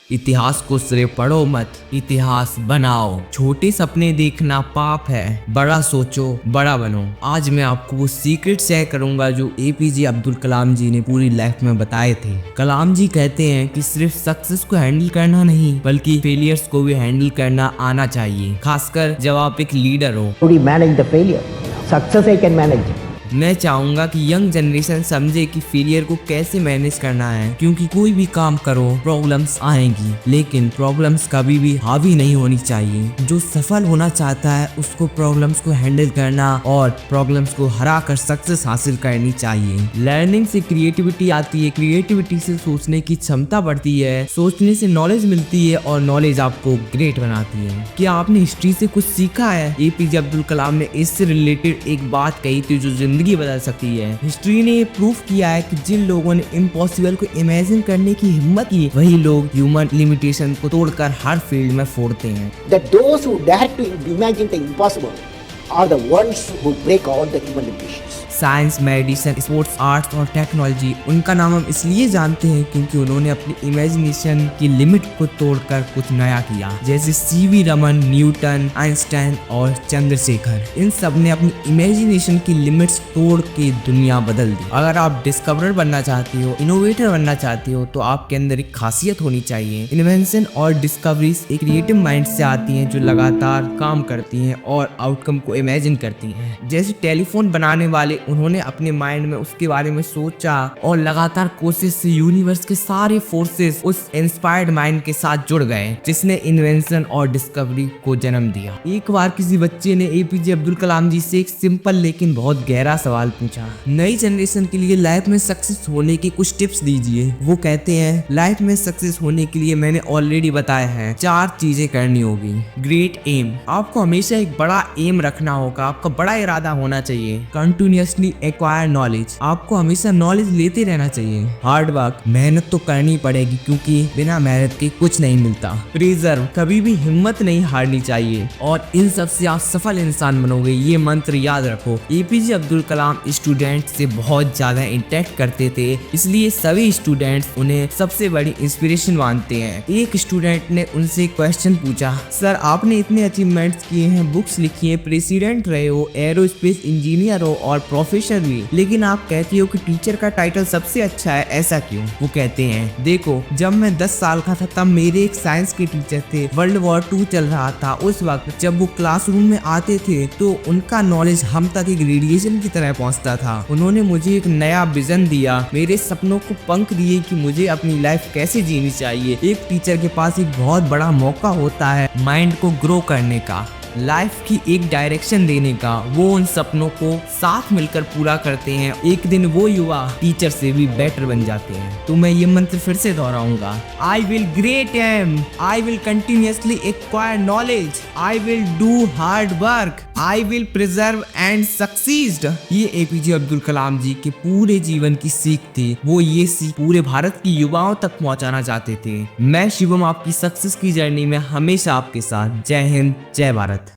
इतिहास को सिर्फ पढ़ो मत, इतिहास बनाओ। छोटे सपने देखना पाप है, बड़ा सोचो बड़ा बनो। आज मैं आपको वो सीक्रेट शेयर करूंगा जो एपीजे अब्दुल कलाम जी ने पूरी लाइफ में बताए थे। कलाम जी कहते हैं कि सिर्फ सक्सेस को हैंडल करना नहीं बल्कि फेलियर्स को भी हैंडल करना आना चाहिए, खासकर जब आप एक लीडर हो। Manage the failure, success I can manage. मैं चाहूंगा कि यंग जनरेशन समझे कि फेलियर को कैसे मैनेज करना है, क्योंकि कोई भी काम करो प्रॉब्लम्स आएंगी, लेकिन प्रॉब्लम्स कभी भी हावी नहीं होनी चाहिए। जो सफल होना चाहता है उसको प्रॉब्लम्स को हैंडल करना और प्रॉब्लम्स को हरा कर सक्सेस हासिल करनी चाहिए। लर्निंग से क्रिएटिविटी आती है, क्रिएटिविटी से सोचने की क्षमता बढ़ती है, सोचने से नॉलेज मिलती है और नॉलेज आपको ग्रेट बनाती है। क्या आपने हिस्ट्री से कुछ सीखा है? एपीजे अब्दुल कलाम ने इससे रिलेटेड एक बात कही थी जो जिंदगी बदल सकती है। हिस्ट्री ने ये प्रूफ किया है कि जिन लोगों ने इम्पॉसिबल को इमेजिन करने की हिम्मत की, वही लोग ह्यूमन लिमिटेशन को तोड़कर हर फील्ड में फोड़ते हैं। That those who dare to imagine the impossible are the ones who break all the human limitations. Science, medicine, sports, arts और टेक्नोलॉजी, उनका नाम हम इसलिए जानते हैं क्योंकि उन्होंने अपनी इमेजिनेशन की लिमिट को तोड़कर कुछ नया किया। जैसे सीवी रमन, न्यूटन, आइंस्टाइन और चंद्रशेखर, इन सब ने अपनी इमेजिनेशन की लिमिट्स तोड़ के दुनिया बदल दी। अगर आप डिस्कवरर बनना चाहते हो, इनोवेटर बनना चाहते हो, तो आपके अंदर एक खासियत होनी चाहिए। इन्वेंशन और डिस्कवरीज एक क्रिएटिव माइंड से आती हैं जो लगातार काम करती हैं और आउटकम को इमेजिन करती हैं। जैसे टेलीफोन बनाने वाले, उन्होंने अपने माइंड में उसके बारे में सोचा और लगातार कोशिश से यूनिवर्स के सारे फोर्सेस उस इंस्पायर्ड माइंड के साथ जुड़ गए, जिसने इन्वेंशन और डिस्कवरी को जन्म दिया। एक बार किसी बच्चे ने एपीजे अब्दुल कलाम जी से एक सिंपल लेकिन बहुत गहरा सवाल पूछा, नई जनरेशन के लिए लाइफ में सक्सेस होने की कुछ टिप्स दीजिए। वो कहते हैं, लाइफ में सक्सेस होने के लिए मैंने ऑलरेडी बताया है, 4 चीजें करनी होगी। ग्रेट एम, आपको हमेशा एक बड़ा एम रखना होगा, आपका बड़ा इरादा होना चाहिए। कंटिन्यूअस एक्वायर नॉलेज, आपको हमेशा नॉलेज लेते रहना चाहिए। हार्ड वर्क, मेहनत तो करनी पड़ेगी क्योंकि बिना मेहनत के कुछ नहीं मिलता। प्रिजर्व, कभी भी हिम्मत नहीं हारनी चाहिए और इन सब से आप सफल इंसान बनोगे, ये मंत्र याद रखो। एपीजे अब्दुल कलाम स्टूडेंट से बहुत ज्यादा इंटरेक्ट करते थे, इसलिए सभी स्टूडेंट्स उन्हें सबसे बड़ी इंस्पिरेशन मानते हैं। एक स्टूडेंट ने उनसे क्वेश्चन पूछा, सर आपने इतने अचीवमेंट्स किए हैं, बुक्स लिखी है, प्रेसिडेंट रहे हो, एरोस्पेस इंजीनियर हो और प्रोफेसर भी, लेकिन आप कहती हो कि टीचर का टाइटल सबसे अच्छा है, ऐसा क्यों? वो कहते हैं, देखो जब मैं 10 साल का था तब मेरे एक साइंस के टीचर थे, वर्ल्ड वॉर 2 चल रहा था, उस वक्त जब वो क्लासरूम में आते थे तो उनका नॉलेज हम तक एक रेडिएशन की तरह पहुंचता था। उन्होंने मुझे एक नया विजन दिया, मेरे सपनों को पंख दिए कि मुझे अपनी लाइफ कैसे जीनी चाहिए। एक टीचर के पास एक बहुत बड़ा मौका होता है माइंड को ग्रो करने का, लाइफ की एक डायरेक्शन देने का। वो उन सपनों को साथ मिलकर पूरा करते हैं, एक दिन वो युवा टीचर से भी बेटर बन जाते हैं। तो मैं ये मंत्र फिर से दोहराऊंगा, I will great aim, I will continuously acquire knowledge, I will do hard work, I will preserve and succeed. ये एपीजे अब्दुल कलाम जी के पूरे जीवन की सीख थी। वो ये सीख पूरे भारत की युवाओं तक पहुंचाना चाहते थे। मैं शिवम आपकी सक्सेस की जर्नी में हमेशा आपके साथ। जय हिंद, जय भारत।